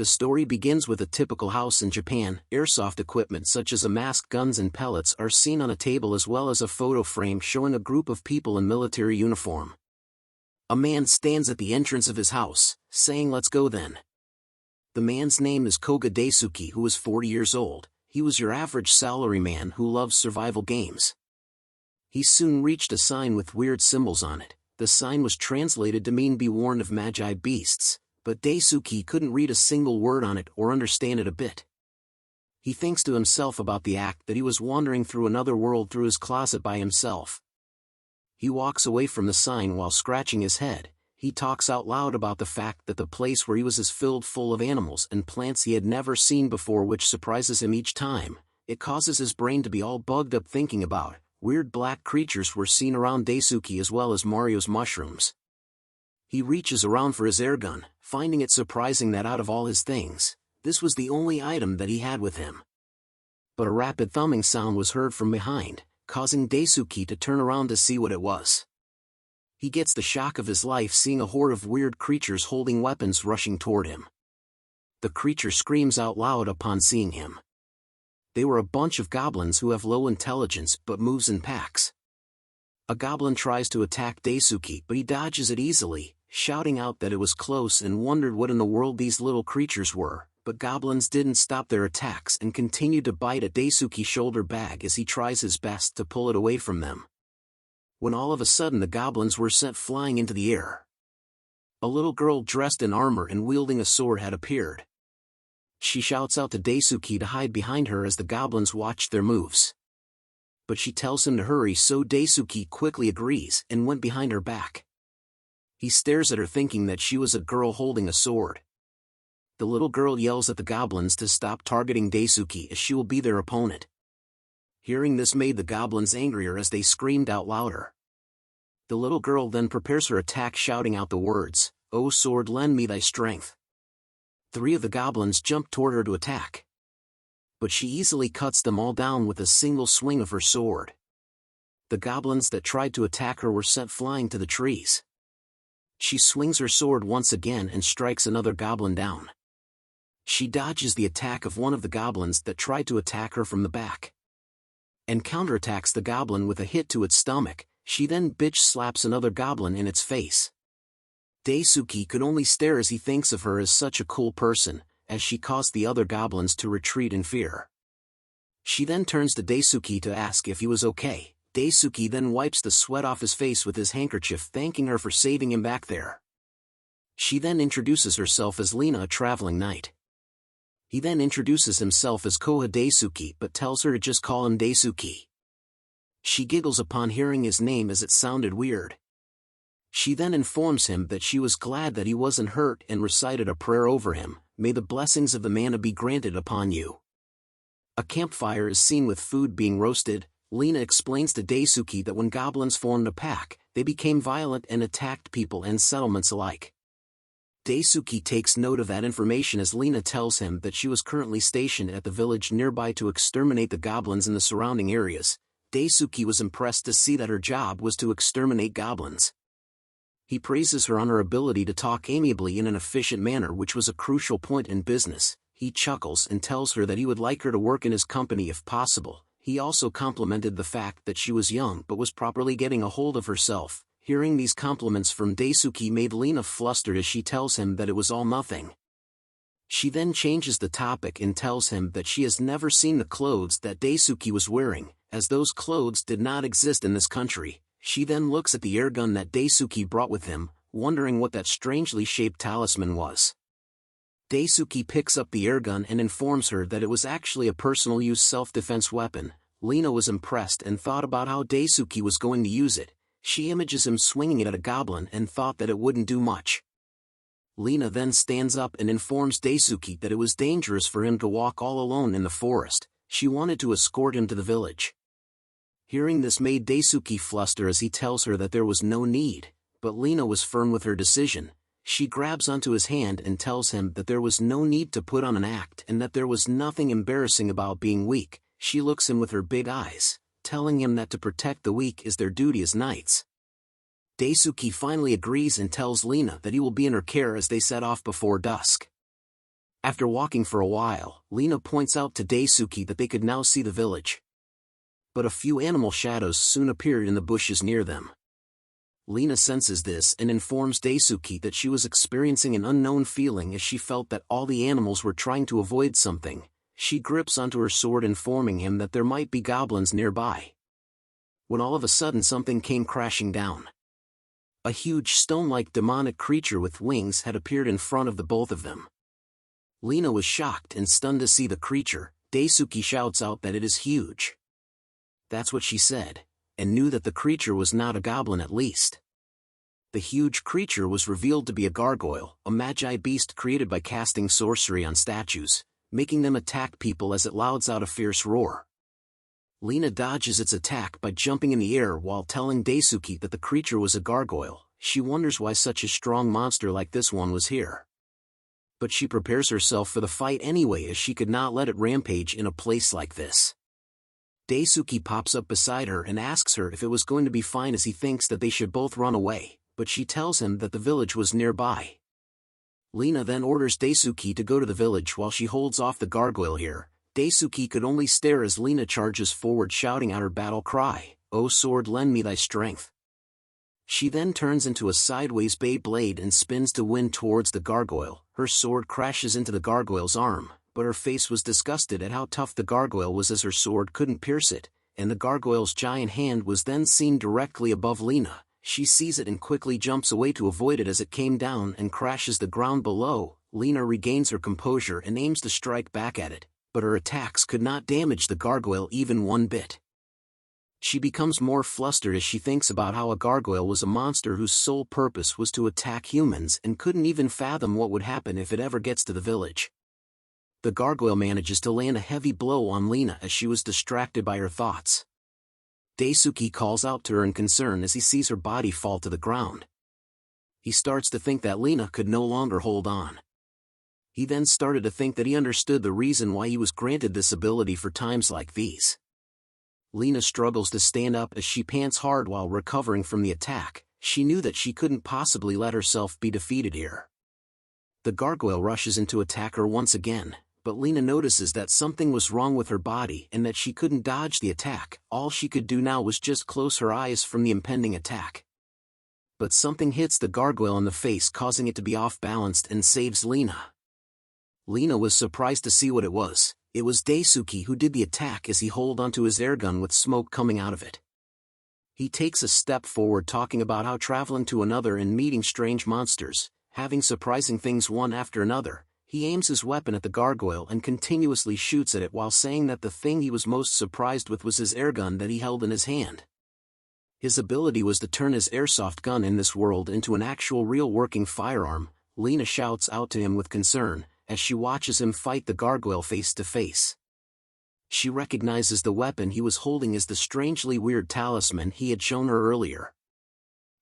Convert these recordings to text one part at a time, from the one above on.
The story begins with a typical house in Japan. Airsoft equipment such as a mask, guns and pellets are seen on a table, as well as a photo frame showing a group of people in military uniform. A man stands at the entrance of his house, saying, "Let's go then." The man's name is Koga Daisuke, who is 40 years old. He was your average salaryman who loves survival games. He soon reached a sign with weird symbols on it. The sign was translated to mean "Be warned of magi beasts," but Daisuke couldn't read a single word on it or understand it a bit. He thinks to himself about the act that he was wandering through another world through his closet by himself. He walks away from the sign while scratching his head. He talks out loud about the fact that the place where he was is filled full of animals and plants he had never seen before, which surprises him each time. It causes his brain to be all bugged up thinking about. Weird black creatures were seen around Daisuke, as well as Mario's mushrooms. He reaches around for his airgun, finding it surprising that out of all his things, this was the only item that he had with him. But a rapid thumbing sound was heard from behind, causing Daisuke to turn around to see what it was. He gets the shock of his life seeing a horde of weird creatures holding weapons rushing toward him. The creature screams out loud upon seeing him. They were a bunch of goblins who have low intelligence but moves in packs. A goblin tries to attack Daisuke, but he dodges it easily, shouting out that it was close and wondered what in the world these little creatures were. But goblins didn't stop their attacks and continued to bite at Daisuke's shoulder bag as he tries his best to pull it away from them. When all of a sudden the goblins were sent flying into the air. A little girl dressed in armor and wielding a sword had appeared. She shouts out to Daisuke to hide behind her as the goblins watch their moves. But she tells him to hurry, so Daisuke quickly agrees and went behind her back. He stares at her thinking that she was a girl holding a sword. The little girl yells at the goblins to stop targeting Daisuke as she will be their opponent. Hearing this made the goblins angrier as they screamed out louder. The little girl then prepares her attack, shouting out the words, "O sword, lend me thy strength." 3 of the goblins jump toward her to attack. But she easily cuts them all down with a single swing of her sword. The goblins that tried to attack her were sent flying to the trees. She swings her sword once again and strikes another goblin down. She dodges the attack of one of the goblins that tried to attack her from the back, and counterattacks the goblin with a hit to its stomach. She then bitch slaps another goblin in its face. Daisuke could only stare as he thinks of her as such a cool person, as she caused the other goblins to retreat in fear. She then turns to Daisuke to ask if he was okay. Daisuke then wipes the sweat off his face with his handkerchief, thanking her for saving him back there. She then introduces herself as Lena, a traveling knight. He then introduces himself as Koga Daisuke but tells her to just call him Daisuke. She giggles upon hearing his name as it sounded weird. She then informs him that she was glad that he wasn't hurt and recited a prayer over him, "May the blessings of the manna be granted upon you." A campfire is seen with food being roasted. Lena explains to Daisuke that when goblins formed a pack, they became violent and attacked people and settlements alike. Daisuke takes note of that information as Lena tells him that she was currently stationed at the village nearby to exterminate the goblins in the surrounding areas. Daisuke was impressed to see that her job was to exterminate goblins. He praises her on her ability to talk amiably in an efficient manner, which was a crucial point in business. He chuckles and tells her that he would like her to work in his company if possible. He also complimented the fact that she was young but was properly getting a hold of herself. Hearing these compliments from Daisuke made Lena flustered as she tells him that it was all nothing. She then changes the topic and tells him that she has never seen the clothes that Daisuke was wearing, as those clothes did not exist in this country. She then looks at the airgun that Daisuke brought with him, wondering what that strangely shaped talisman was. Daisuke picks up the airgun and informs her that it was actually a personal use self-defense weapon. Lena was impressed and thought about how Daisuke was going to use it. She images him swinging it at a goblin and thought that it wouldn't do much. Lena then stands up and informs Daisuke that it was dangerous for him to walk all alone in the forest. She wanted to escort him to the village. Hearing this made Daisuke fluster as he tells her that there was no need, but Lena was firm with her decision. She grabs onto his hand and tells him that there was no need to put on an act and that there was nothing embarrassing about being weak. She looks him with her big eyes, telling him that to protect the weak is their duty as knights. Daisuke finally agrees and tells Lena that he will be in her care as they set off before dusk. After walking for a while, Lena points out to Daisuke that they could now see the village. But a few animal shadows soon appeared in the bushes near them. Lena senses this and informs Daisuke that she was experiencing an unknown feeling as she felt that all the animals were trying to avoid something. She grips onto her sword, informing him that there might be goblins nearby. When all of a sudden something came crashing down. A huge stone-like demonic creature with wings had appeared in front of the both of them. Lena was shocked and stunned to see the creature. Daisuke shouts out that it is huge. That's what she said, and knew that the creature was not a goblin at least. The huge creature was revealed to be a gargoyle, a magi beast created by casting sorcery on statues, making them attack people as it louds out a fierce roar. Lena dodges its attack by jumping in the air while telling Daisuke that the creature was a gargoyle. She wonders why such a strong monster like this one was here. But she prepares herself for the fight anyway, as she could not let it rampage in a place like this. Daisuke pops up beside her and asks her if it was going to be fine, as he thinks that they should both run away, but she tells him that the village was nearby. Lena then orders Daisuke to go to the village while she holds off the gargoyle here. Daisuke could only stare as Lena charges forward, shouting out her battle cry, "O sword, lend me thy strength." She then turns into a sideways Beyblade and spins to win towards the gargoyle. Her sword crashes into the gargoyle's arm, but her face was disgusted at how tough the gargoyle was, as her sword couldn't pierce it, and the gargoyle's giant hand was then seen directly above Lena. She sees it and quickly jumps away to avoid it as it came down and crashes the ground below. Lena regains her composure and aims to strike back at it, but her attacks could not damage the gargoyle even one bit. She becomes more flustered as she thinks about how a gargoyle was a monster whose sole purpose was to attack humans and couldn't even fathom what would happen if it ever gets to the village. The gargoyle manages to land a heavy blow on Lena as she was distracted by her thoughts. Daisuke calls out to her in concern as he sees her body fall to the ground. He starts to think that Lena could no longer hold on. He then started to think that he understood the reason why he was granted this ability for times like these. Lena struggles to stand up as she pants hard while recovering from the attack. She knew that she couldn't possibly let herself be defeated here. The gargoyle rushes in to attack her once again, but Lena notices that something was wrong with her body and that she couldn't dodge the attack. All she could do now was just close her eyes from the impending attack. But something hits the gargoyle in the face, causing it to be off-balanced, and saves Lena. Lena was surprised to see what it was. It was Daisuke who did the attack, as he held onto his airgun with smoke coming out of it. He takes a step forward, talking about how traveling to another and meeting strange monsters, having surprising things one after another. He aims his weapon at the gargoyle and continuously shoots at it while saying that the thing he was most surprised with was his airgun that he held in his hand. His ability was to turn his airsoft gun in this world into an actual real working firearm. Lena shouts out to him with concern, as she watches him fight the gargoyle face to face. She recognizes the weapon he was holding as the strangely weird talisman he had shown her earlier.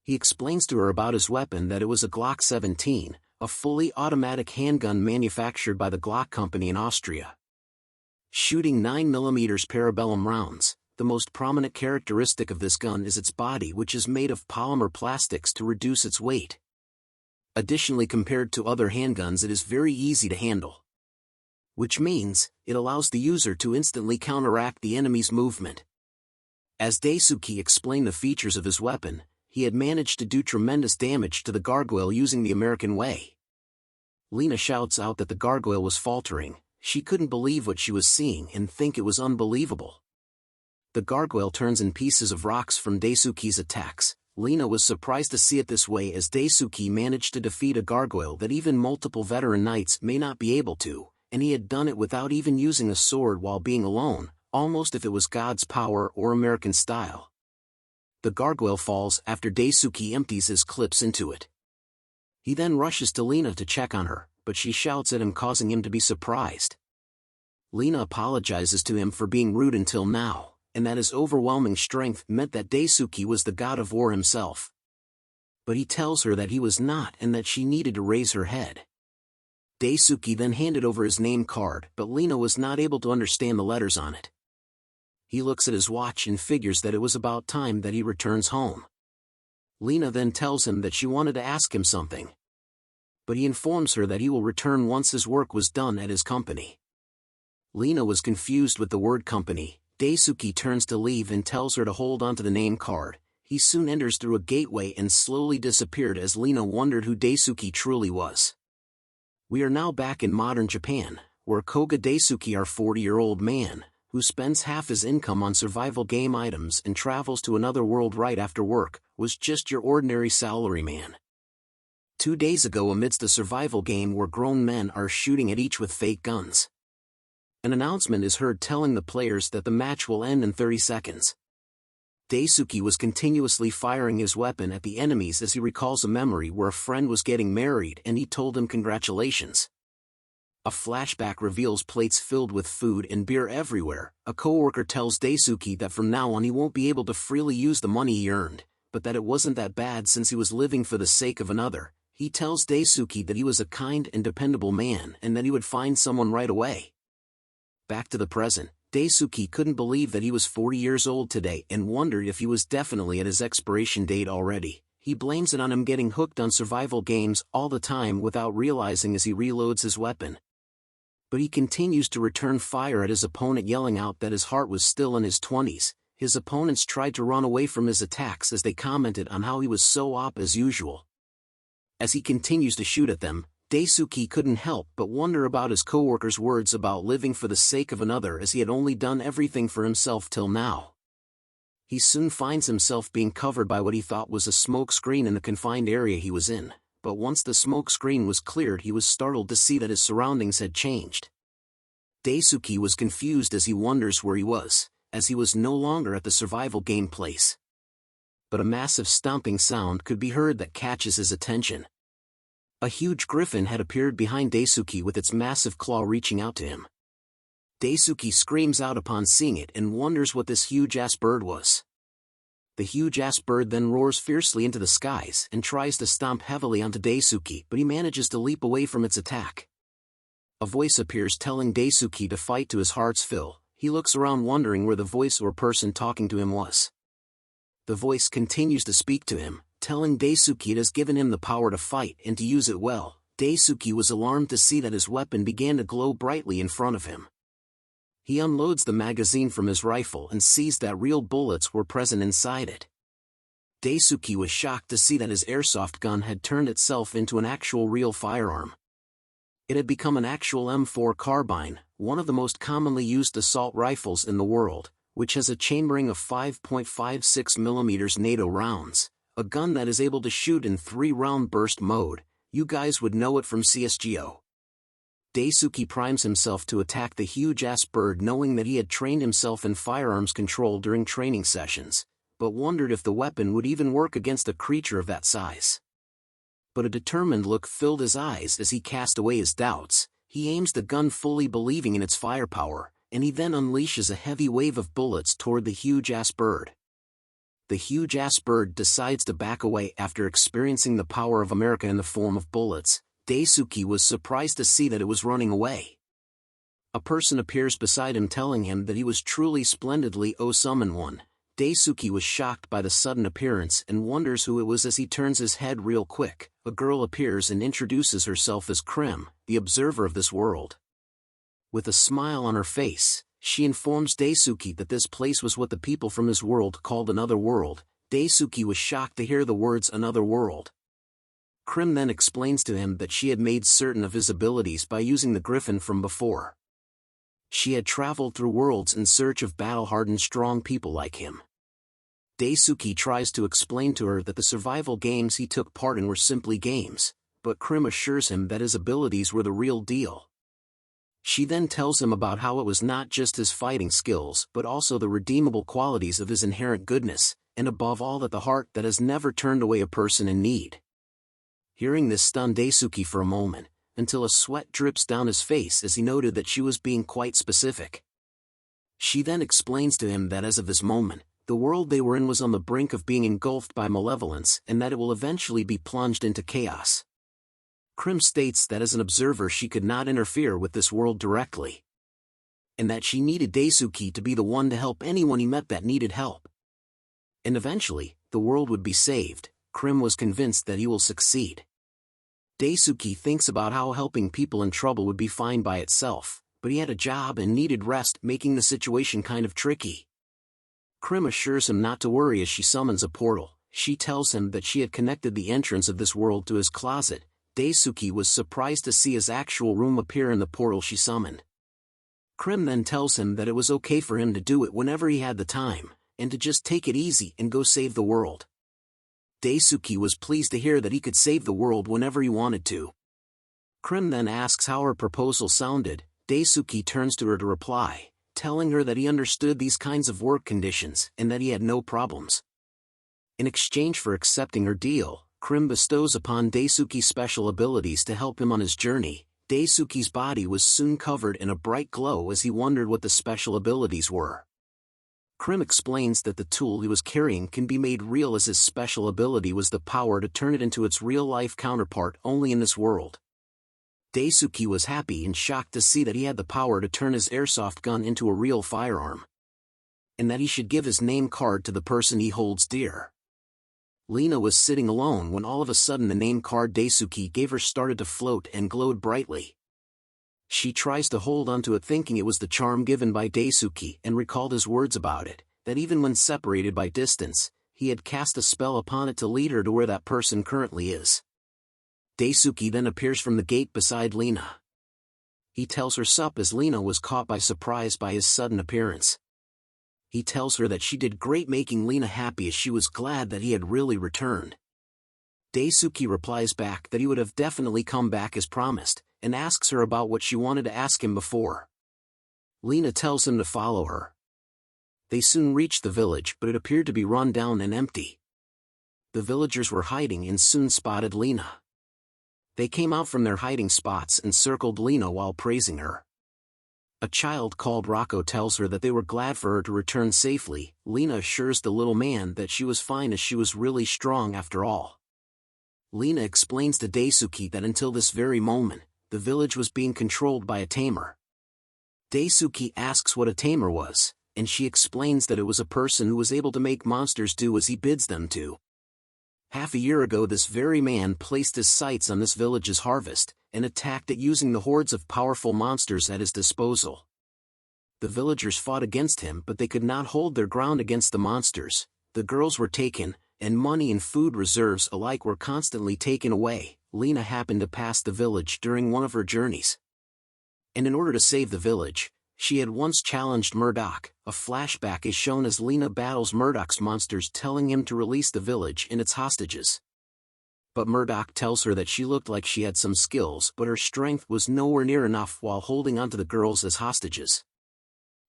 He explains to her about his weapon, that it was a Glock 17, a fully automatic handgun manufactured by the Glock company in Austria. Shooting 9mm parabellum rounds, the most prominent characteristic of this gun is its body, which is made of polymer plastics to reduce its weight. Additionally, compared to other handguns, it is very easy to handle, which means it allows the user to instantly counteract the enemy's movement. As Daisuke explained the features of his weapon, he had managed to do tremendous damage to the gargoyle using the American way. Lena shouts out that the gargoyle was faltering. She couldn't believe what she was seeing and think it was unbelievable. The gargoyle turns in pieces of rocks from Daisuke's attacks. Lena was surprised to see it this way, as Daisuke managed to defeat a gargoyle that even multiple veteran knights may not be able to, and he had done it without even using a sword while being alone, almost if it was God's power or American style. The gargoyle falls after Daisuke empties his clips into it. He then rushes to Lena to check on her, but she shouts at him, causing him to be surprised. Lena apologizes to him for being rude until now, and that his overwhelming strength meant that Daisuke was the god of war himself. But he tells her that he was not, and that she needed to raise her head. Daisuke then handed over his name card, but Lena was not able to understand the letters on it. He looks at his watch and figures that it was about time that he returns home. Lena then tells him that she wanted to ask him something. but he informs her that he will return once his work was done at his company. Lena was confused with the word company. Daisuke turns to leave and tells her to hold onto the name card. He soon enters through a gateway and slowly disappeared as Lena wondered who Daisuke truly was. We are now back in modern Japan, where Koga Daisuke, our 40-year-old man, who spends half his income on survival game items and travels to another world right after work, was just your ordinary salaryman. 2 days ago, amidst a survival game where grown men are shooting at each with fake guns, an announcement is heard telling the players that the match will end in 30 seconds. Daisuke was continuously firing his weapon at the enemies as he recalls a memory where a friend was getting married and he told him congratulations. A flashback reveals plates filled with food and beer everywhere. A coworker tells Daisuke that from now on he won't be able to freely use the money he earned, but that it wasn't that bad since he was living for the sake of another. He tells Daisuke that he was a kind and dependable man and that he would find someone right away. Back to the present, Daisuke couldn't believe that he was 40 years old today and wondered if he was definitely at his expiration date already. He blames it on him getting hooked on survival games all the time without realizing as he reloads his weapon. But he continues to return fire at his opponent, yelling out that his heart was still in his 20s. His opponents tried to run away from his attacks as they commented on how he was so op as usual. As he continues to shoot at them, Daisuke couldn't help but wonder about his coworker's words about living for the sake of another, as he had only done everything for himself till now. He soon finds himself being covered by what he thought was a smoke screen in the confined area he was in, but once the smoke screen was cleared he was startled to see that his surroundings had changed. Daisuke was confused as he wonders where he was, as he was no longer at the survival game place. But a massive stomping sound could be heard that catches his attention. A huge griffin had appeared behind Daisuke with its massive claw reaching out to him. Daisuke screams out upon seeing it and wonders what this huge-ass bird was. The huge-ass bird then roars fiercely into the skies and tries to stomp heavily onto Daisuke, but he manages to leap away from its attack. A voice appears telling Daisuke to fight to his heart's fill. He looks around wondering where the voice or person talking to him was. The voice continues to speak to him, telling Daisuke it has given him the power to fight and to use it well. Daisuke was alarmed to see that his weapon began to glow brightly in front of him. He unloads the magazine from his rifle and sees that real bullets were present inside it. Daisuke was shocked to see that his airsoft gun had turned itself into an actual real firearm. It had become an actual M4 carbine, one of the most commonly used assault rifles in the world, which has a chambering of 5.56mm NATO rounds, a gun that is able to shoot in 3-round burst mode. You guys would know it from CSGO. Daisuke primes himself to attack the huge-ass bird, knowing that he had trained himself in firearms control during training sessions, but wondered if the weapon would even work against a creature of that size. But a determined look filled his eyes as he cast away his doubts. He aims the gun fully believing in its firepower, and he then unleashes a heavy wave of bullets toward the huge-ass bird. The huge-ass bird decides to back away after experiencing the power of America in the form of bullets. Daisuke was surprised to see that it was running away. A person appears beside him telling him that he was truly splendidly summon one. Daisuke was shocked by the sudden appearance and wonders who it was as he turns his head real quick. A girl appears and introduces herself as Crim, the observer of this world. With a smile on her face, she informs Daisuke that this place was what the people from his world called another world. Daisuke was shocked to hear the words another world. Crim then explains to him that she had made certain of his abilities by using the griffin from before. She had traveled through worlds in search of battle-hardened strong people like him. Daisuke tries to explain to her that the survival games he took part in were simply games, but Crim assures him that his abilities were the real deal. She then tells him about how it was not just his fighting skills but also the redeemable qualities of his inherent goodness, and above all that the heart that has never turned away a person in need. Hearing this stunned Daisuke for a moment, until a sweat drips down his face as he noted that she was being quite specific. She then explains to him that as of this moment, the world they were in was on the brink of being engulfed by malevolence and that it will eventually be plunged into chaos. Crim states that as an observer she could not interfere with this world directly, and that she needed Daisuke to be the one to help anyone he met that needed help. And eventually, the world would be saved. Crim was convinced that he will succeed. Daisuke thinks about how helping people in trouble would be fine by itself, but he had a job and needed rest, making the situation kind of tricky. Crim assures him not to worry as she summons a portal. She tells him that she had connected the entrance of this world to his closet. Daisuke was surprised to see his actual room appear in the portal she summoned. Crim then tells him that it was okay for him to do it whenever he had the time, and to just take it easy and go save the world. Daisuke was pleased to hear that he could save the world whenever he wanted to. Crim then asks how her proposal sounded. Daisuke turns to her to reply, telling her that he understood these kinds of work conditions and that he had no problems. In exchange for accepting her deal, Crim bestows upon Daisuke special abilities to help him on his journey. Daisuke's body was soon covered in a bright glow as he wondered what the special abilities were. Crim explains that the tool he was carrying can be made real, as his special ability was the power to turn it into its real-life counterpart only in this world. Daisuke was happy and shocked to see that he had the power to turn his airsoft gun into a real firearm, and that he should give his name card to the person he holds dear. Lena was sitting alone when all of a sudden the name card Daisuke gave her started to float and glowed brightly. She tries to hold onto it, thinking it was the charm given by Daisuke, and recalled his words about it, that even when separated by distance, he had cast a spell upon it to lead her to where that person currently is. Daisuke then appears from the gate beside Lena. He tells her sup as Lena was caught by surprise by his sudden appearance. He tells her that she did great, making Lena happy as she was glad that he had really returned. Daisuke replies back that he would have definitely come back as promised, and asks her about what she wanted to ask him before. Lena tells him to follow her. They soon reach the village, but it appeared to be run down and empty. The villagers were hiding and soon spotted Lena. They came out from their hiding spots and circled Lena while praising her. A child called Rocco tells her that they were glad for her to return safely. Lena assures the little man that she was fine, as she was really strong after all. Lena explains to Daisuke that until this very moment, the village was being controlled by a tamer. Daisuke asks what a tamer was, and she explains that it was a person who was able to make monsters do as he bids them to. Half a year ago, this very man placed his sights on this village's harvest, and attacked it using the hordes of powerful monsters at his disposal. The villagers fought against him, but they could not hold their ground against the monsters. The girls were taken, and money and food reserves alike were constantly taken away. Lena happened to pass the village during one of her journeys, and in order to save the village, she had once challenged Murdoch. A flashback is shown as Lena battles Murdoch's monsters, telling him to release the village and its hostages. But Murdoch tells her that she looked like she had some skills, but her strength was nowhere near enough while holding onto the girls as hostages.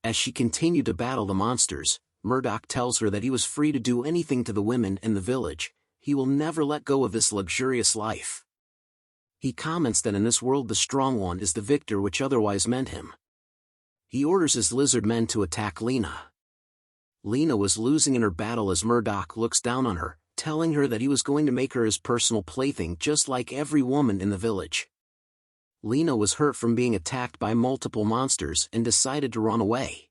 As she continued to battle the monsters, Murdoch tells her that he was free to do anything to the women in the village. He will never let go of this luxurious life. He comments that in this world the strong one is the victor, which otherwise meant him. He orders his lizard men to attack Lena. Lena was losing in her battle as Murdoch looks down on her, telling her that he was going to make her his personal plaything just like every woman in the village. Lena was hurt from being attacked by multiple monsters and decided to run away.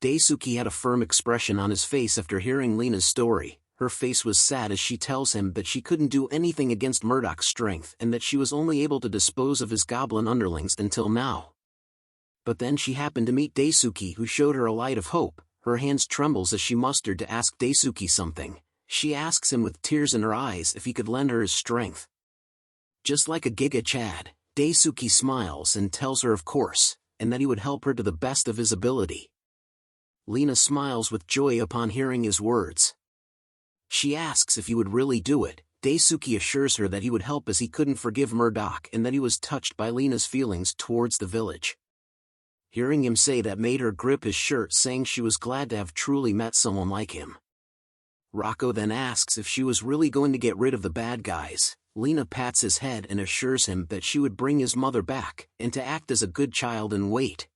Daisuke had a firm expression on his face after hearing Lena's story. Her face was sad as she tells him that she couldn't do anything against Murdoch's strength and that she was only able to dispose of his goblin underlings until now. But then she happened to meet Daisuke, who showed her a light of hope. Her hands trembles as she mustered to ask Daisuke something. She asks him with tears in her eyes if he could lend her his strength. Just like a Giga Chad, Daisuke smiles and tells her of course, and that he would help her to the best of his ability. Lena smiles with joy upon hearing his words. She asks if he would really do it. Daisuke assures her that he would help as he couldn't forgive Murdoch and that he was touched by Lena's feelings towards the village. Hearing him say that made her grip his shirt, saying she was glad to have truly met someone like him. Rocco then asks if she was really going to get rid of the bad guys. Lena pats his head and assures him that she would bring his mother back, and to act as a good child and wait.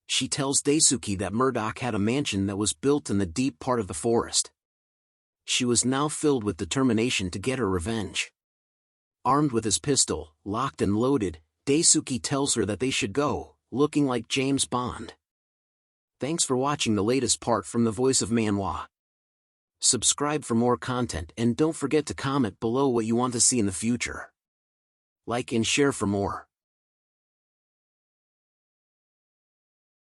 She tells Daisuke that Murdoch had a mansion that was built in the deep part of the forest. She was now filled with determination to get her revenge. Armed with his pistol, locked and loaded, Daisuke tells her that they should go, looking like James Bond. Thanks for watching the latest part from the voice of Manhwa. Subscribe for more content and don't forget to comment below what you want to see in the future. Like and share for more.